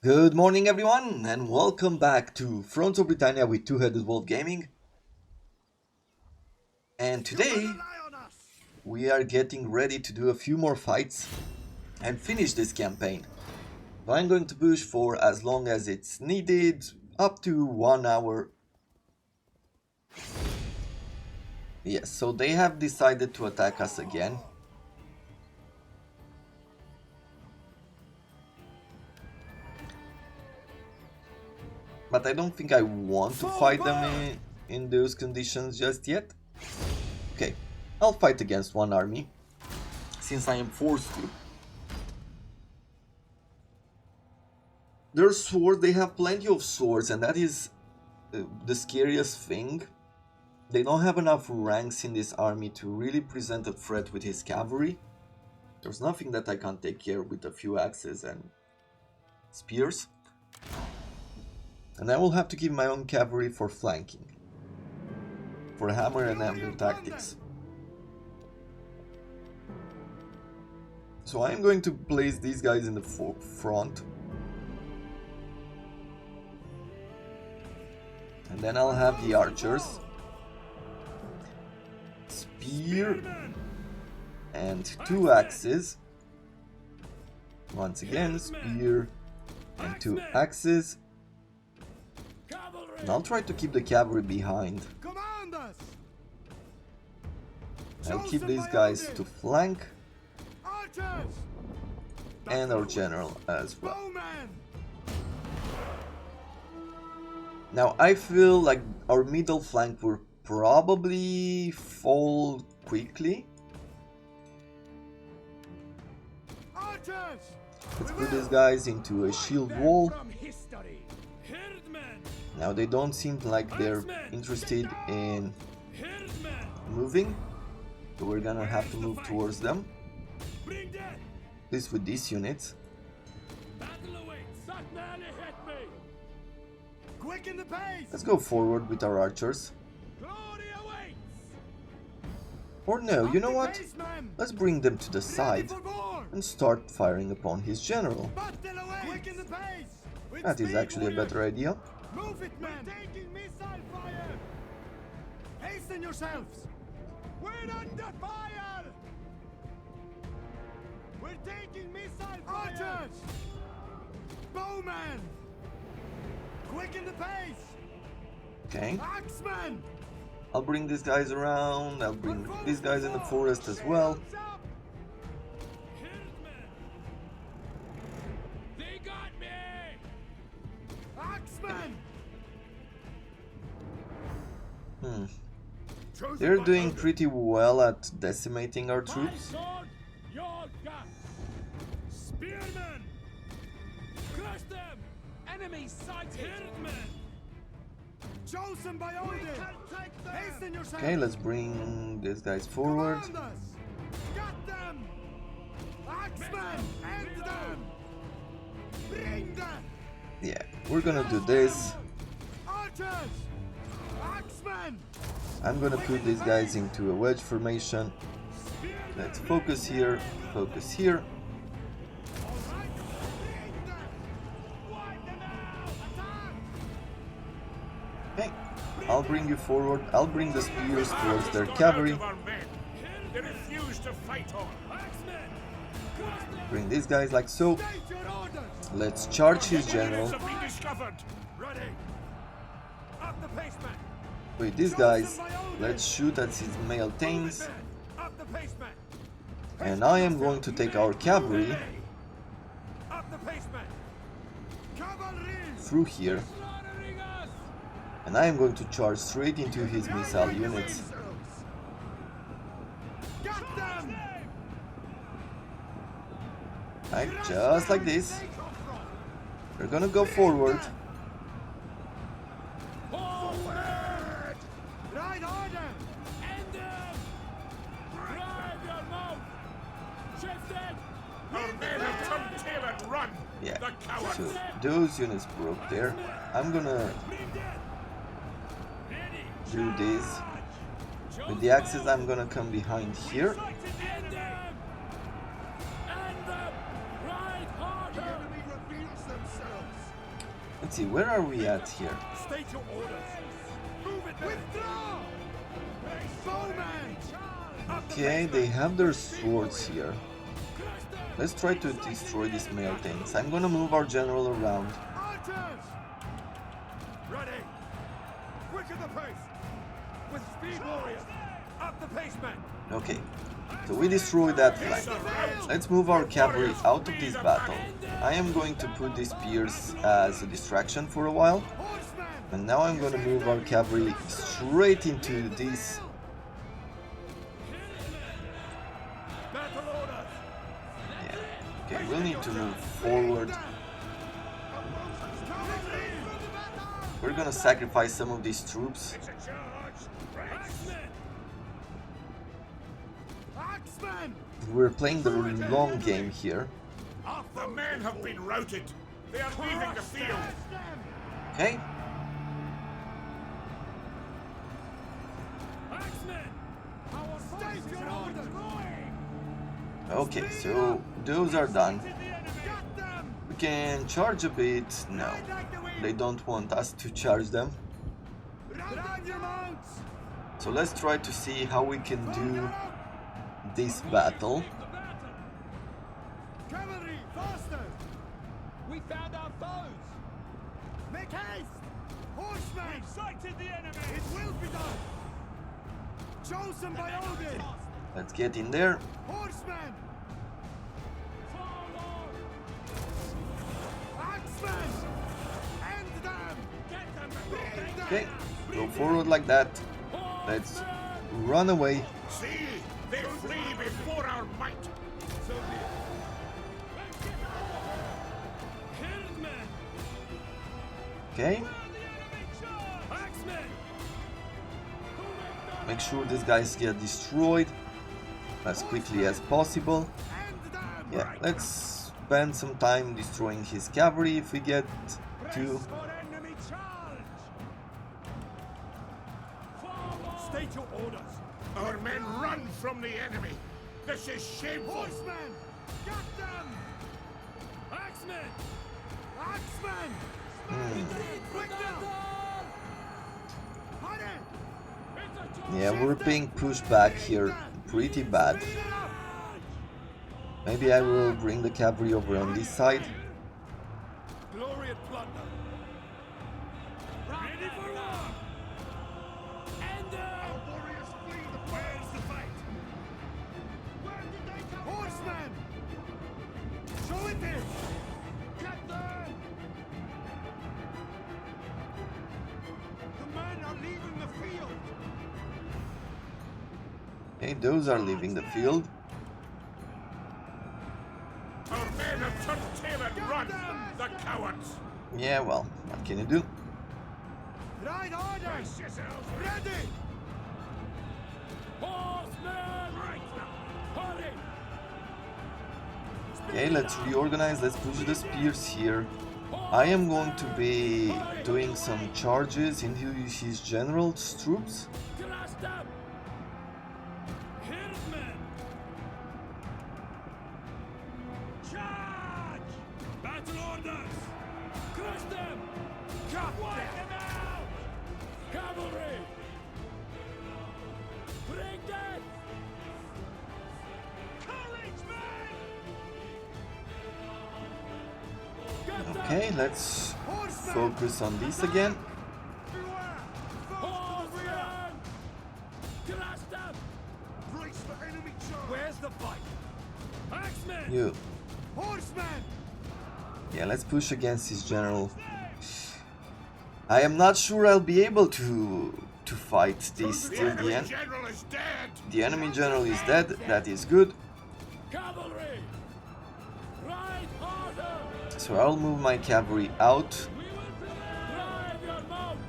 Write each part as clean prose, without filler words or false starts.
Good morning, everyone, and welcome back to Fronts of Britannia with Two-Headed Wolf Gaming. And today, we are getting ready to do a few more fights and finish this campaign. So I'm going to push for as long as it's needed, up to 1 hour. Yes, so they have decided to attack us again. But I don't think I want to fight them in those conditions just yet. Okay, I'll fight against one army, since I am forced to. Their swords, they have plenty of swords, and that is the scariest thing. They don't have enough ranks in this army to really present a threat with his cavalry. There's nothing that I can't take care with a few axes and spears. And I will have to give my own cavalry for flanking, for hammer and anvil tactics. So I am going to place these guys in the front. And then I'll have the archers. Spear and 2 axes. Once again, spear and 2 axes. And I'll try to keep the cavalry behind. I'll keep these guys to flank. And our general as well. Now I feel like our middle flank will probably fall quickly. Let's put these guys into a shield wall. Now they don't seem like they're interested in moving, so we're gonna have to move towards them. At least with these units. Let's go forward with our archers. Or no, you know what? Let's bring them to the side and start firing upon his general. That is actually a better idea. Move it, men! We're taking missile fire! Hasten yourselves! We're under fire! We're taking missile fire! Archers! Bowmen! Quicken the pace! Okay. Axemen! I'll bring these guys around. I'll bring these guys in the forest as well. They got me! Axemen! They're doing pretty well at decimating our troops. Spearmen! Crush them! Enemy sighted! Chosen by Odin! Hasten yourself! Okay, let's bring these guys forward. Got them! Axemen! End them! Bring them! Yeah, we're gonna do this. Archers! Axemen! I'm gonna put these guys into a wedge formation. Let's focus here, focus here. Okay, I'll bring you forward. I'll bring the spears towards their cavalry. Bring these guys like so. Let's charge his general. With these guys, let's shoot at his mail tames. And I am going to take our cavalry through here. And I am going to charge straight into his missile units. Right, just like this. We're gonna go forward. Yeah, so those units broke there. I'm gonna do this. With the axes, I'm gonna come behind here. Let's see, where are we at here? State your orders. Move it. Withdraw. Bowman. Okay, they have their swords here. Let's try to destroy these mail things. I'm gonna move our general around. Archers. Ready. Quicker the pace. With speed, warriors. Up the pace, men. Okay, so we destroyed that flank. Let's move our cavalry out of this battle. I am going to put these spears as a distraction for a while. Horsemen. And now I'm gonna move our cavalry straight into these. Battle orders. Yeah. Okay, we'll need to move forward. We're gonna sacrifice some of these troops. Axemen. We're playing the long game here. The men have been routed. They are leaving the field. Okay. State your orders. Okay, so those are done. Got them. We can charge a bit. No, they don't want us to charge them. Drive your mounts. So let's try to see how we can do this battle. Cavalry, faster. We found our foes! Make haste. Horsemen. Sighted the enemy! It will be done. Chosen by Odin. Let's get in there. Horsemen. Axemen. End them. Get them! Bring them. Okay, go forward like that. Let's run away. See, they flee before our might. So be it. Hillsmen! Okay, Axemen! make sure these guys get destroyed as quickly as possible. End them. Yeah, let's spend some time destroying his cavalry if we get to. For enemy charge. State your orders. Our men run from the enemy. This is shameful. Horsemen. Got them. Axemen! Axemen. Quick now. Hurry. Yeah, we're being pushed back here pretty bad. Speed it up. Maybe I will bring the cavalry over on this side. Glory and plunder. Ready for war! End them! Warriors flee the Where's the fight? Where did they come Horsemen! Show it is! Get them! The men are leaving the field! Okay, those are leaving the field. Our men have turned tail and run. The cowards. Yeah, well, what can you do? Right order! Brace yourselves. Ready! Horsemen! Right now. Hurry! Okay, let's reorganize. Let's push the spears here. I am going to be doing some charges into his general's troops. Crush them! Hillsmen! Charge! Battle orders! Crush them! Wipe them out! Cavalry! Bring them! Courage, men! Get them! Okay, let's focus on this again. Beware! Horsemen! Crush them! Brace for enemy charge! Where's the fight? Axemen! You. Horsemen! Yeah, let's push against his general. I am not sure I'll be able to fight this The till the enemy end. general is dead. The enemy general is dead. That is good. Cavalry! Ride harder! So I'll move my cavalry out, We will drive your mount!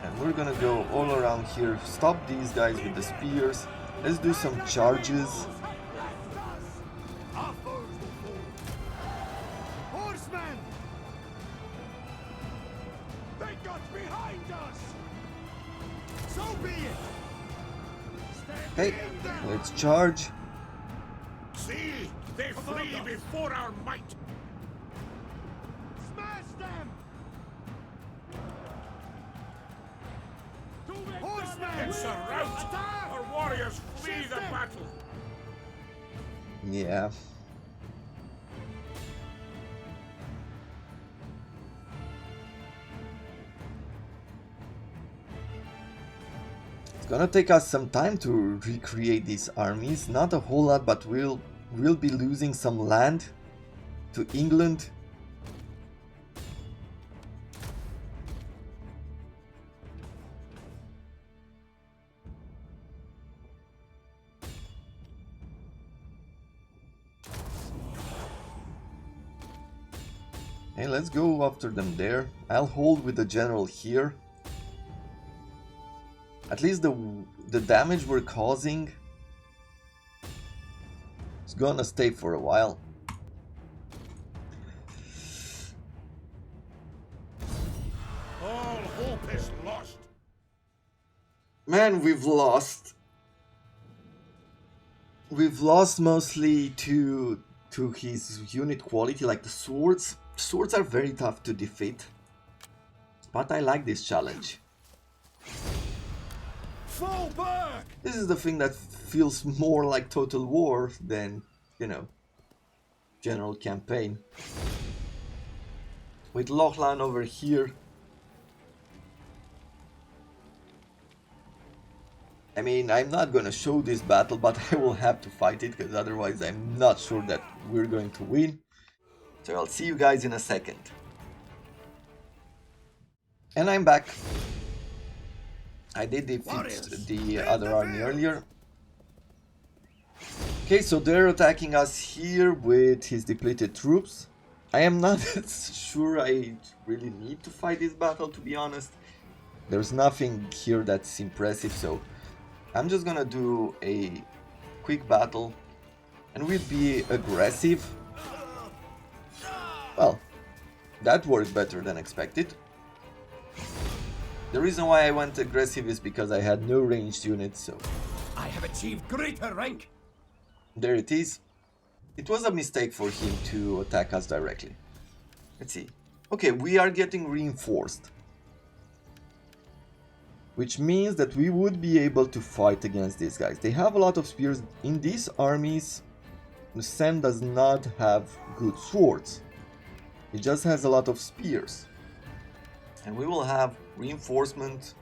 and we're gonna go all around here. Stop these guys with the spears. Let's do some charges. Our foes will fall. Horsemen! They got behind us! So be it! Okay, let's charge. See, they flee before our might. Smash It's a rout! Our warriors flee the battle! Yeah. It's gonna take us some time to recreate these armies. Not a whole lot, but we'll be losing some land to England. Hey, let's go after them there. I'll hold with the general here. At least the damage we're causing is gonna stay for a while. All hope is lost! Man, we've lost. We've lost mostly to his unit quality, like the swords. Swords are very tough to defeat, but I like this challenge. Fall back! This is the thing that feels more like Total War than, you know, general campaign. With Lochlan over here. I mean, I'm not gonna show this battle, but I will have to fight it, because otherwise I'm not sure that we're going to win. So I'll see you guys in a second. And I'm back. I did defeat the other army earlier. Okay, so they're attacking us here with his depleted troops. I am not sure I really need to fight this battle, to be honest. There's nothing here that's impressive, so I'm just gonna do a quick battle and we'll be aggressive. Well, that worked better than expected. The reason why I went aggressive is because I had no ranged units, so I have achieved greater rank. there it is. It was a mistake for him to attack us directly. Let's see. Okay, we are getting reinforced, which means that we would be able to fight against these guys. They have a lot of spears. In these armies, Sam does not have good swords. He just has a lot of spears. And we will have reinforcement,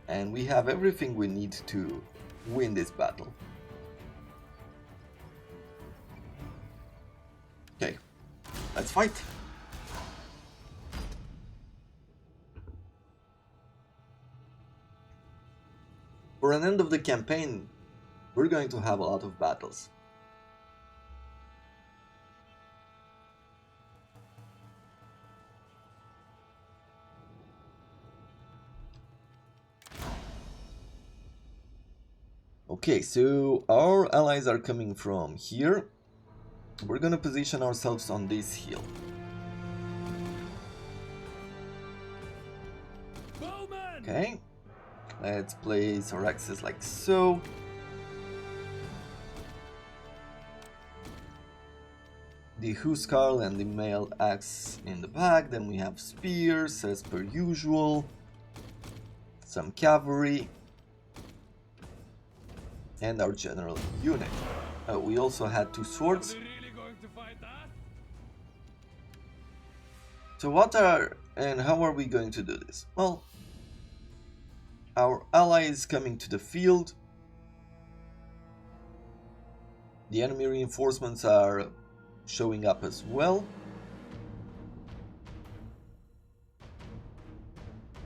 and we have everything we need to win this battle. Okay, let's fight. For an end of the campaign, we're going to have a lot of battles. Okay, so our allies are coming from here. We're gonna position ourselves on this hill. Bowman! Okay, let's place our axes like so. The Huskarl and the mail axe in the back. Then we have spears as per usual. Some cavalry. And our general unit. We also had 2 swords. Are they really going to fight us? So how are we going to do this? Well, our ally is coming to the field. The enemy reinforcements are showing up as well.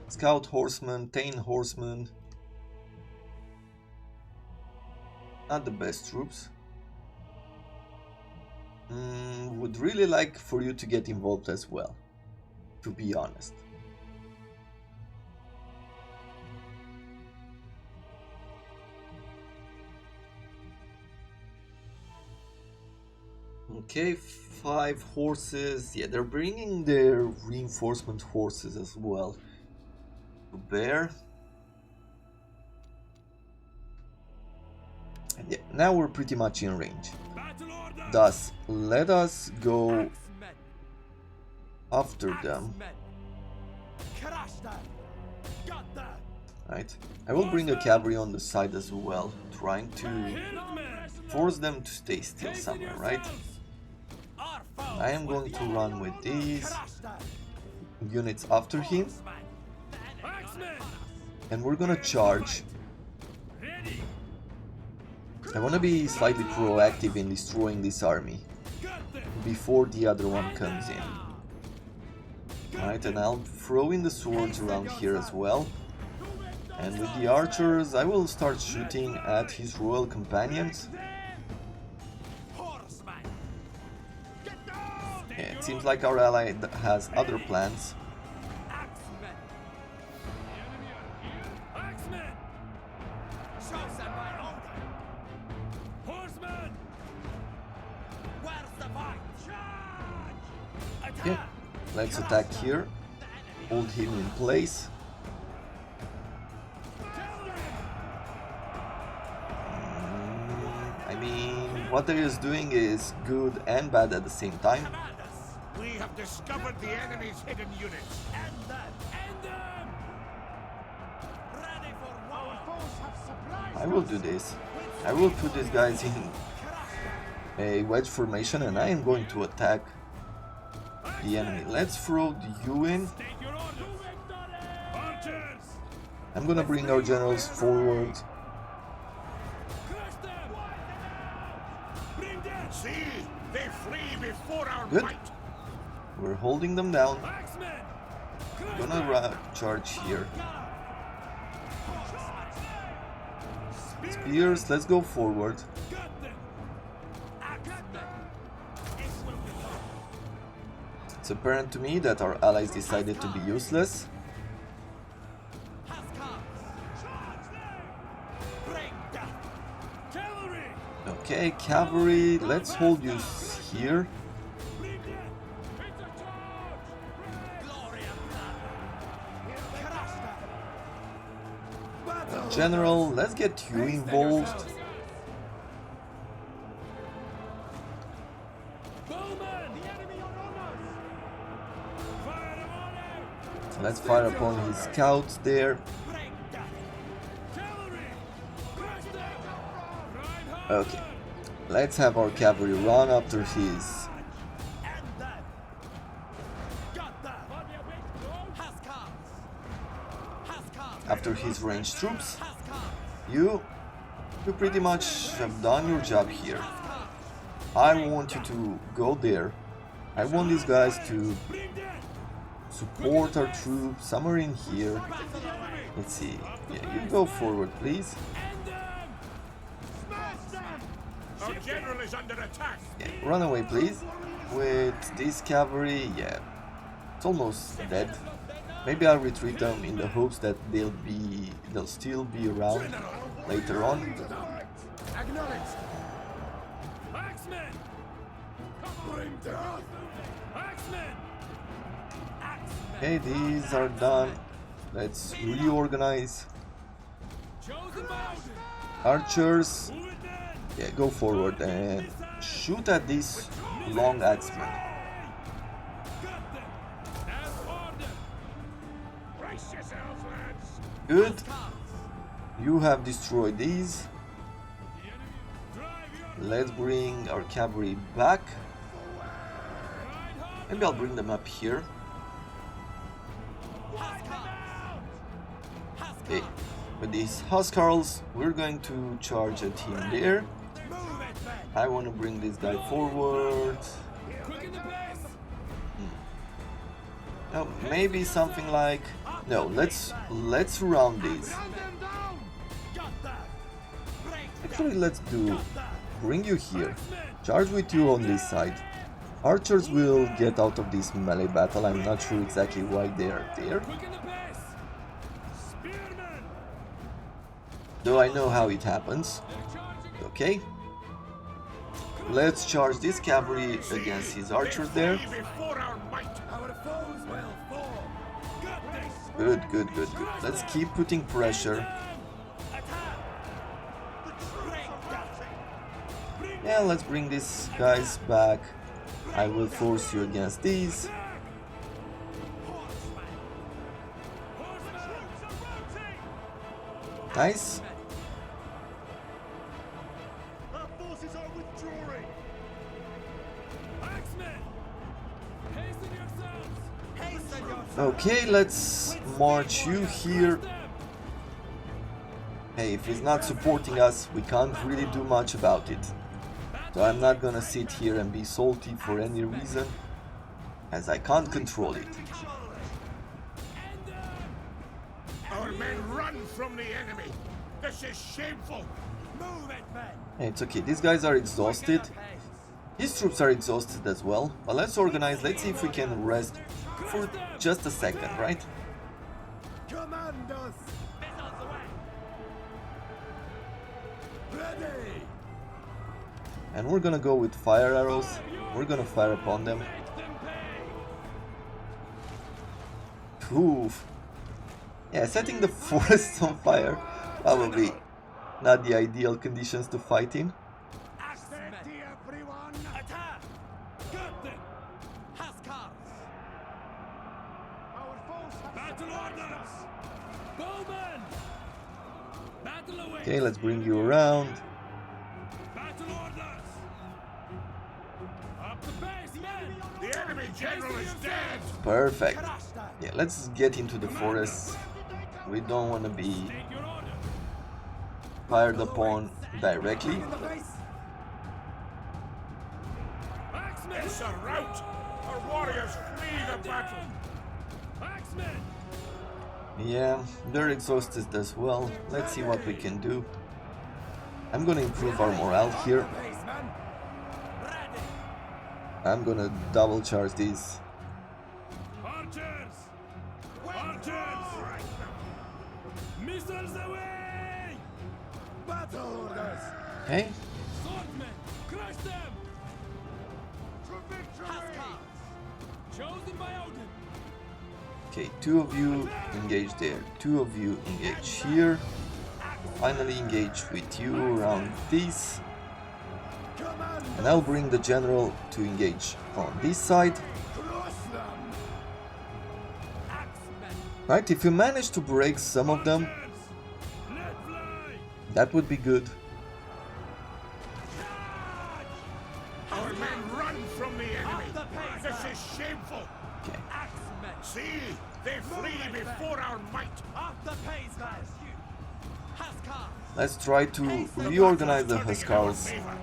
Scout horsemen, Thane horsemen. Not the best troops. Would really like for you to get involved as well, to be honest. Okay, 5 horses. Yeah, they're bringing their reinforcement horses as well to bear. And yeah, now we're pretty much in range. Battle order! Thus, let us go Axemen! after them. Axemen! Crush them! Got them! Right? I will bring a cavalry on the side as well, trying to force them to stay still somewhere, right? I am going to run with these units after him, and we're gonna charge. I want to be slightly proactive in destroying this army before the other one comes in. Right, and I'll throw in the swords around here as well. And with the archers, I will start shooting at his royal companions. Yeah, it seems like our ally has other plans. Okay, let's attack here. Hold him in place. I mean, what he is doing is good and bad at the same time. We have discovered the enemy's hidden units. I will do this. I will put these guys in a wedge formation and I am going to attack the enemy. Let's throw you in. I'm gonna bring our generals forward. See, they flee before our Good. might. We're holding them down. Gonna charge here. Spears, let's go forward. It's apparent to me that our allies decided to be useless. Okay, cavalry, let's hold you here. General, let's get you involved. Let's fire upon his scouts there. Okay, let's have our cavalry run after his ranged troops. You pretty much have done your job here. I want you to go there. I want these guys to support our troops somewhere in here. Let's see. Yeah, you go forward, please. Our general is under attack. Yeah, run away, please. With this cavalry, yeah, it's almost dead. Maybe I'll retreat them in the hopes that they'll still be around later on. Acknowledged. Okay, these are done. Let's reorganize. Archers, yeah, go forward and shoot at these long axemen. Good. You have destroyed these. Let's bring our cavalry back. Maybe I'll bring them up here. Okay. With these Huskarls, we're going to charge at him there. I want to bring this guy forward. No, maybe something like... No, let's round these. Actually, let's bring you here. Charge with you on this side. Archers will get out of this melee battle. I'm not sure exactly why they are there. Though I know how it happens. Okay. Let's charge this cavalry against his archers there. Good, good, good, good. Let's keep putting pressure. Yeah, let's bring these guys back. I will force you against these. Nice. Our forces are withdrawing. Axemen! Hasten yourselves! Hasten yourselves! Okay, let's march you here. Hey, if he's not supporting us, we can't really do much about it. So I'm not gonna sit here and be salty for any reason, as I can't control it. Our men run from the enemy. This is shameful. Move it, men! Hey, it's okay, these guys are exhausted. His troops are exhausted as well. But let's organize, let's see if we can rest for just a second, right? Command us. Missiles away! Ready. And we're gonna go with fire arrows. We're gonna fire upon them. Make them pay! Oof. Yeah, setting the forests on fire, probably not the ideal conditions to fight in. Axemen! Steady, everyone. Attack! Got them! Huskars! Our foes have Battle surprised orders! us. Bowmen! Battle away! Okay, let's bring you around. Battle orders! Up the base, men! The enemy general is dead. Perfect. Crush them! Yeah, let's get into the forests. We don't want to be Take your order! fired upon directly. Axemen! It's a rout. Our warriors flee the battle. Axemen! Yeah, they're exhausted as well. Let's see what we can do. I'm gonna improve our morale here. Ready! I'm gonna double charge these. Archers! Archers! Missiles away! Battle orders. Okay, Swordsmen! Crush them! To victory. Huskars! Chosen by Odin! okay, two of you engage there, two of you engage here. Finally engage with you around this. Command. And I'll bring the general to engage on this side. Crush them. Axemen! Right, if you manage to break some of them, Let fly! that would be good. Our men run from the enemy. Up the pace, This men. is shameful. Okay, Axemen! See, they flee before our might. Up the pace, man! Huskars! let's try to reorganize the Turning in our Huskars. favor.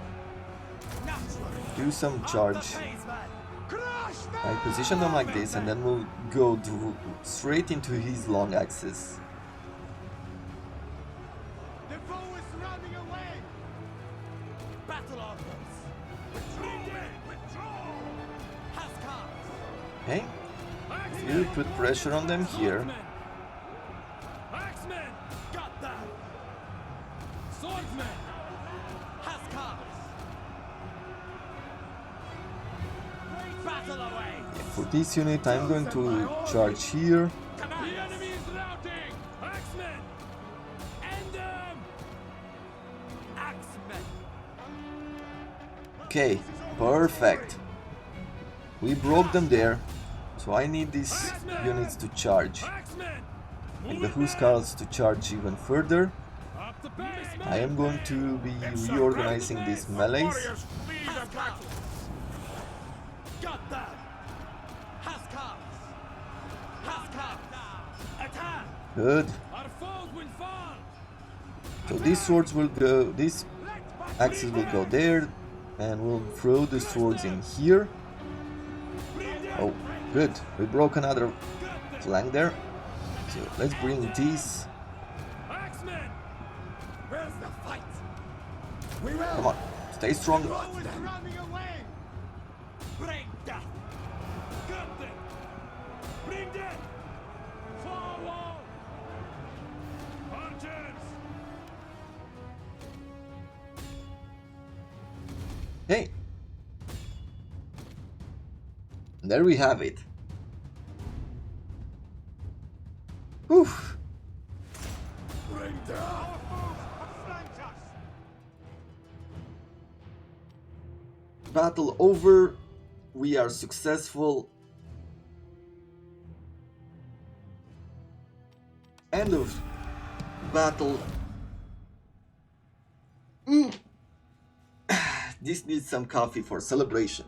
Do some charge. Crush them. I position them like this and then we'll go straight into his long axis. The foe is running away. Battle orders! Withdraw. Huskars! Okay, you put pressure on them here. Axemen! Got them! Swordsmen! Huskars! Battle away! For this unit I'm going to charge here. The enemy is routing! Axemen! End them! Axemen! Okay, perfect. We broke them there, so I need these units to charge. Axemen! And the Huskars to charge even further. Up the pace, I am going to be reorganizing these melees. Warriors flee the battle. Got them! Huskars! Huskars! Attack! Good. Our foes will fall! So these swords will go, these axes will go there, and we'll throw the swords in here. Oh, good. We broke another flank there. So let's bring these. Axemen! Where's the fight? We will. Come on, stay strong. The foe is running away. Bring death! Got them! Bring death! Forward! Archers! Hey, there we have it. Whew. Bring down. Our foes have flanked us. Battle over. We are successful. End of battle. This needs some coffee for celebration.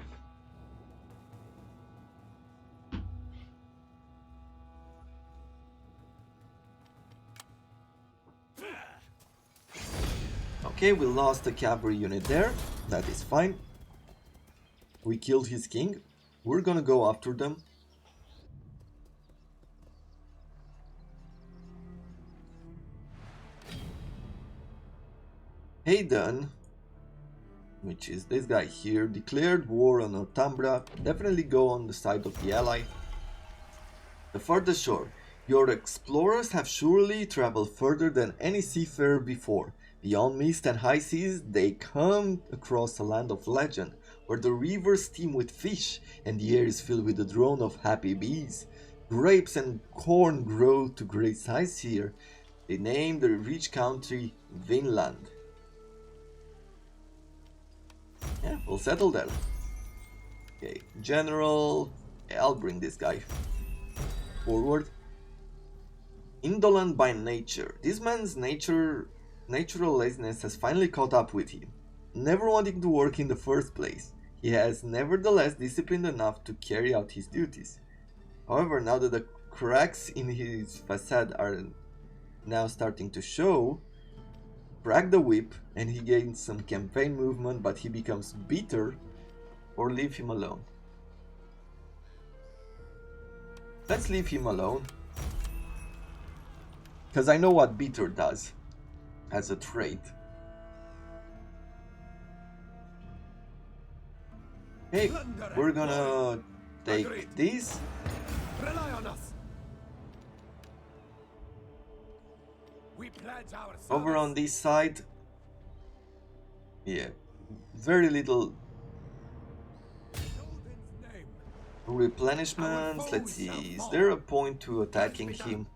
Okay, we lost a cavalry unit there. That is fine. We killed his king. We're gonna go after them. Hayden, which is this guy here, declared war on Northumbria. Definitely go on the side of the ally. The furthest shore. Your explorers have surely traveled further than any seafarer before. Beyond mist and high seas, they come across a land of legend, where the rivers steam with fish and the air is filled with the drone of happy bees. Grapes and corn grow to great size here. They name the rich country Vinland. Yeah, we'll settle there. Okay, general. Yeah, I'll bring this guy forward. Indolent by nature. This man's natural laziness has finally caught up with him. Never wanting to work in the first place, he has nevertheless disciplined enough to carry out his duties. However, now that the cracks in his facade are now starting to show, crack the whip and he gains some campaign movement, but he becomes bitter, or leave him alone. Let's leave him alone, because I know what bitter does as a trait. Hey, we're gonna take this. Rely on us. We pledge our Over on this side. Yeah, very little replenishments. Let's see, is there a point to attacking him?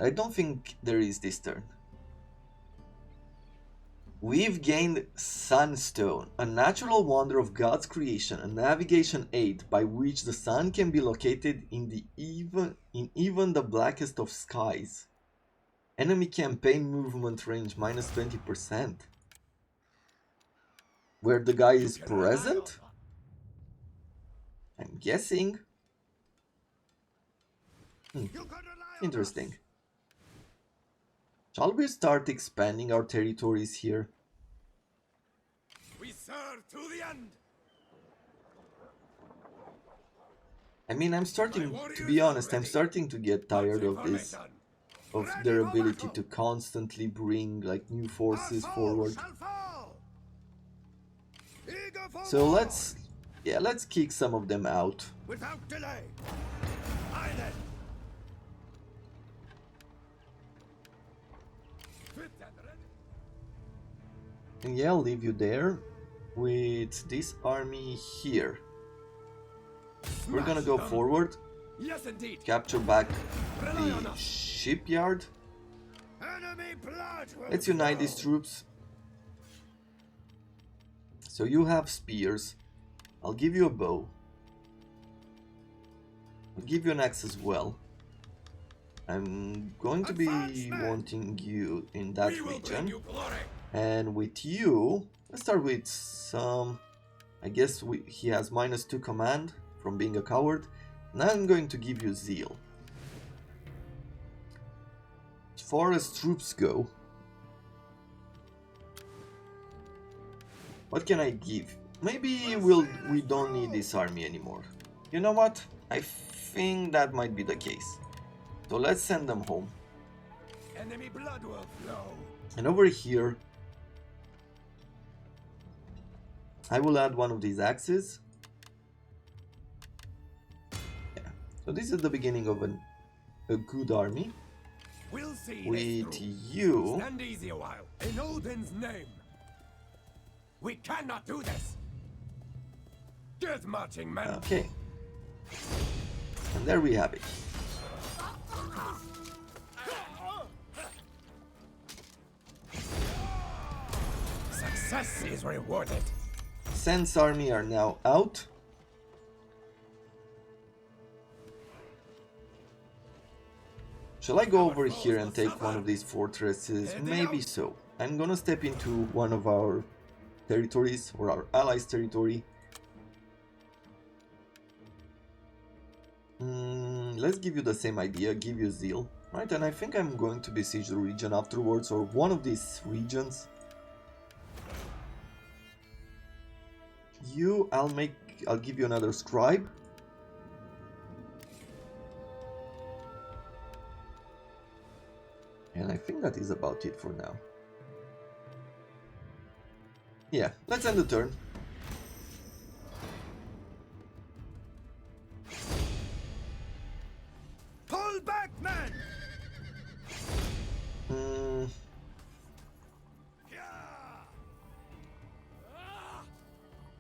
I don't think there is this turn. We've gained Sunstone, a natural wonder of God's creation, a navigation aid by which the sun can be located in even the blackest of skies. Enemy campaign movement range minus 20%. Where the guy is present? I'm guessing. Interesting. Shall we start expanding our territories here? We serve to the end. I mean, to be honest, I'm starting to get tired of this, of their ability to constantly bring like new forces forward. So let's kick some of them out. Without delay. Aye then. And yeah, I'll leave you there with this army here. We're gonna go forward, Yes, indeed. capture back the shipyard. Enemy blood will Let's unite these troops. So you have spears. I'll give you a bow. I'll give you an axe as well. I'm going to be wanting you in that We will bring region. you glory. And with you, let's start with some... I guess he has -2 command from being a coward. Now I'm going to give you zeal. As far as troops go, what can I give? Maybe we don't need this army anymore. You know what? I think that might be the case. So let's send them home. Enemy blood will flow. And over here, I will add one of these axes. Yeah. So this is the beginning of a good army. We'll see With this through. you, Stand easy a while. In Odin's name. We cannot do this. Get marching, men. okay. And there we have it. Success is rewarded. Sen's army are now out. Shall I go over here and take one of these fortresses? Maybe so. I'm gonna step into one of our territories, or our allies' territory. Let's give you the same idea, give you zeal, right? And I think I'm going to besiege the region afterwards, or one of these regions. I'll give you another scribe. And I think that is about it for now. Yeah, let's end the turn. Pull back, man!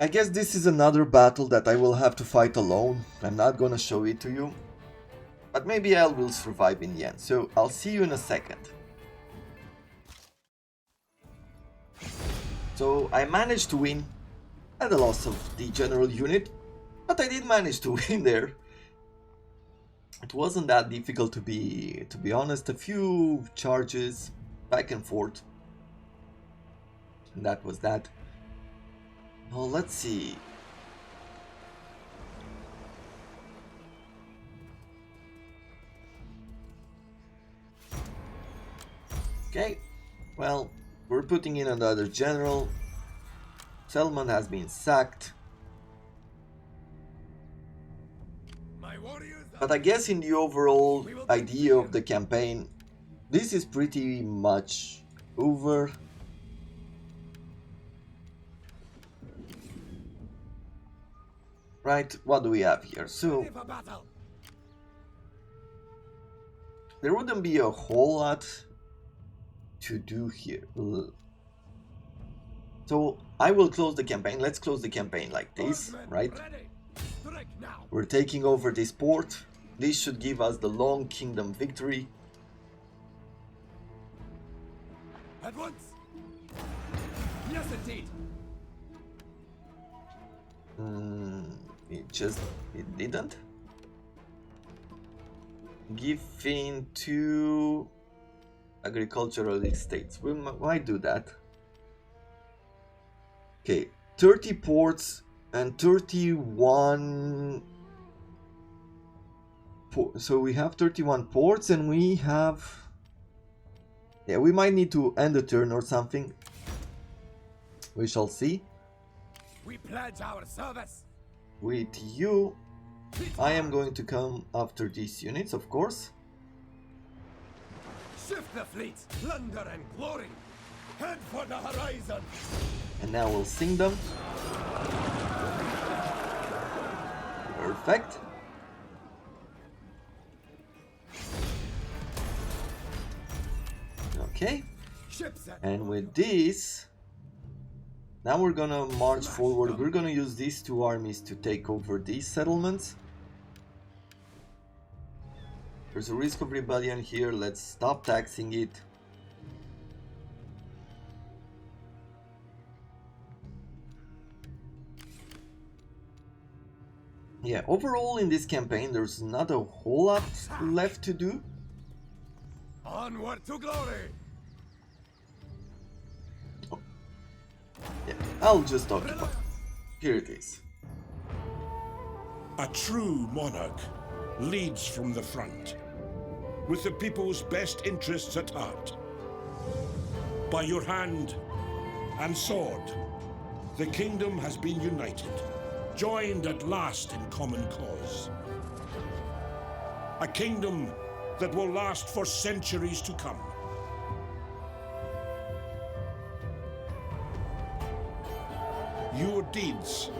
I guess this is another battle that I will have to fight alone. I'm not gonna show it to you. But maybe I will survive in the end, so I'll see you in a second. So I managed to win at the loss of the general unit, but I did manage to win there. It wasn't that difficult to be honest, a few charges back and forth. And that was that. Now let's see. Okay, well, we're putting in another general. Settlement has been sacked. But I guess in the overall idea of the campaign, this is pretty much over. Right, what do we have here? So, there wouldn't be a whole lot to do here. So I will close the campaign. Let's close the campaign like this, right? We're taking over this port. This should give us the Long Kingdom victory. At once. Yes, indeed. It didn't. Give in to agricultural estates. We might do that. Okay, 30 ports and 31. So we have 31 ports, and we have. Yeah, we might need to end the turn or something. We shall see. We pledge our service. With you, I am going to come after these units, of course. Shift the fleet, plunder and glory. Head for the horizon. And now we'll sing them. Perfect. Okay. And with this, now we're gonna march forward. We're gonna use these two armies to take over these settlements. There's a risk of rebellion here. Let's stop taxing it. Yeah, overall in this campaign there's not a whole lot left to do. Onward to glory. Oh. Yeah, I'll just occupy. Here it is. A true monarch leads from the front, with the people's best interests at heart. By your hand and sword, the kingdom has been united, joined at last in common cause. A kingdom that will last for centuries to come. Your deeds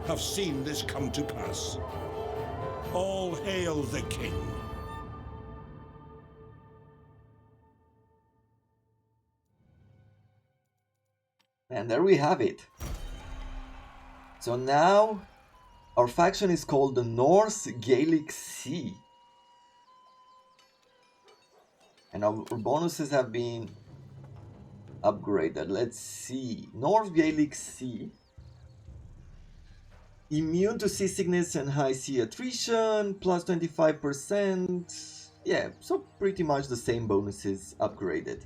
have seen this come to pass. All hail the king. And there we have it. So now our faction is called the North Gaelic Sea. And our bonuses have been upgraded. Let's see. North Gaelic Sea. Immune to seasickness and high sea attrition, plus 25%. Yeah, so pretty much the same bonuses upgraded.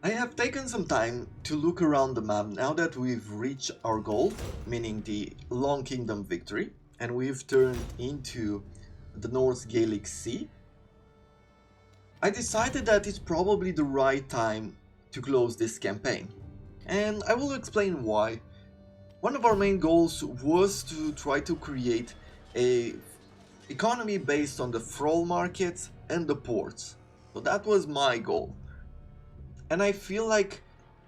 I have taken some time to look around the map now that we've reached our goal, meaning the Long Kingdom victory, and we've turned into the North Gaelic Sea. I decided that it's probably the right time to close this campaign, and I will explain why. One of our main goals was to try to create a economy based on the Thrall Markets and the ports. So that was my goal. And I feel like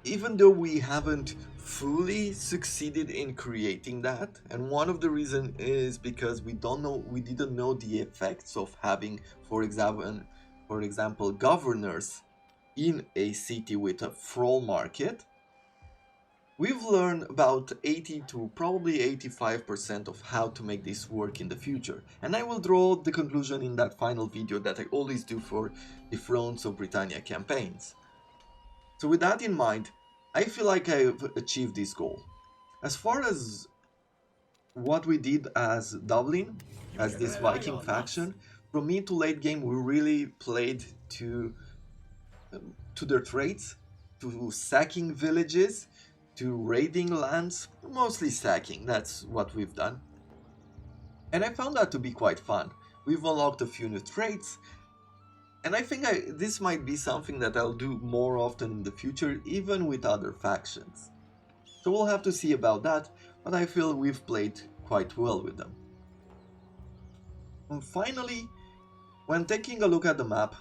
even though we haven't fully succeeded in creating that, and one of the reasons is because we didn't know the effects of having, for example, governors in a city with a Thrall Market. We've learned about 80 to probably 85% of how to make this work in the future, and I will draw the conclusion in that final video that I always do for the Thrones of Britannia campaigns. So with that in mind, I feel like I've achieved this goal. As far as what we did as Dyflin, as this Viking faction, from mid to late game we really played to their traits, to sacking villages, to raiding lands, mostly sacking, that's what we've done. And I found that to be quite fun. We've unlocked a few new traits, and I think this might be something that I'll do more often in the future, even with other factions. So we'll have to see about that, but I feel we've played quite well with them. And finally, when taking a look at the map,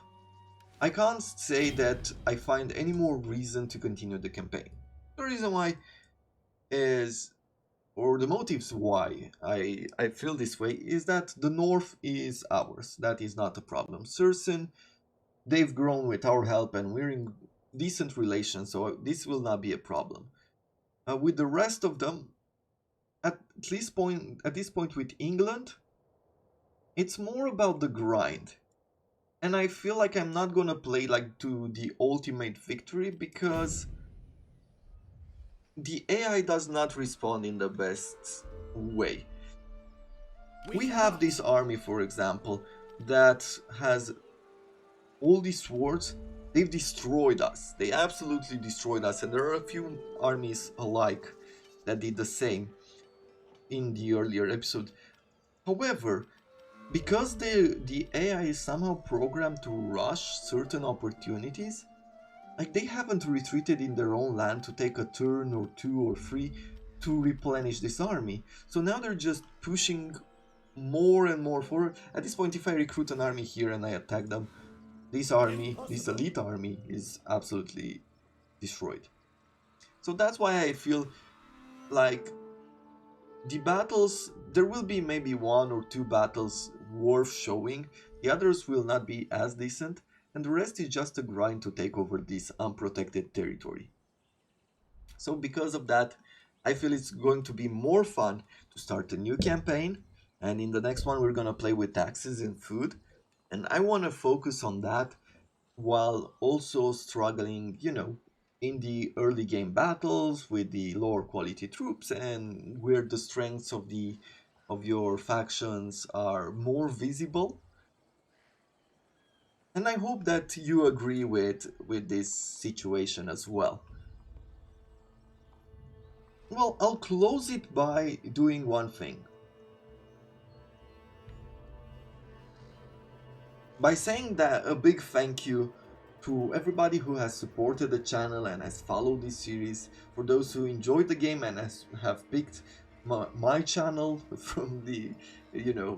I can't say that I find any more reason to continue the campaign. The reason why is, or the motives why I feel this way, is that the north is ours. That is not a problem. Sursen, they've grown with our help and we're in decent relations, so this will not be a problem. With the rest of them, at this point with England, it's more about the grind. And I feel like I'm not gonna play like to the ultimate victory because the AI does not respond in the best way. We have this army, for example, that has all these swords. They've destroyed us. They absolutely destroyed us, and there are a few armies alike that did the same in the earlier episode. However, because the AI is somehow programmed to rush certain opportunities, like they haven't retreated in their own land to take a turn or 2 or 3 to replenish this army. So now they're just pushing more and more forward. At this point, if I recruit an army here and I attack them, this army, this elite army, is absolutely destroyed. So that's why I feel like the battles, there will be maybe 1 or 2 battles worth showing, the others will not be as decent, and the rest is just a grind to take over this unprotected territory. So because of that, I feel it's going to be more fun to start a new campaign, and in the next one we're gonna play with taxes and food, and I want to focus on that while also struggling, in the early game battles with the lower quality troops and where the strengths of your factions are more visible. And I hope that you agree with this situation as well. Well, I'll close it by doing one thing. By saying that a big thank you to everybody who has supported the channel and has followed this series, for those who enjoyed the game and have picked my channel from the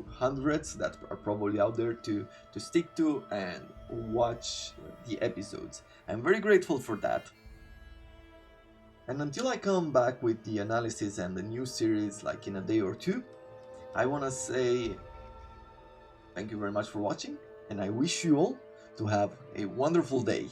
hundreds that are probably out there to stick to and watch the episodes. I'm very grateful for that. And until I come back with the analysis and the new series like in a day or 2, I want to say thank you very much for watching, and I wish you all to have a wonderful day.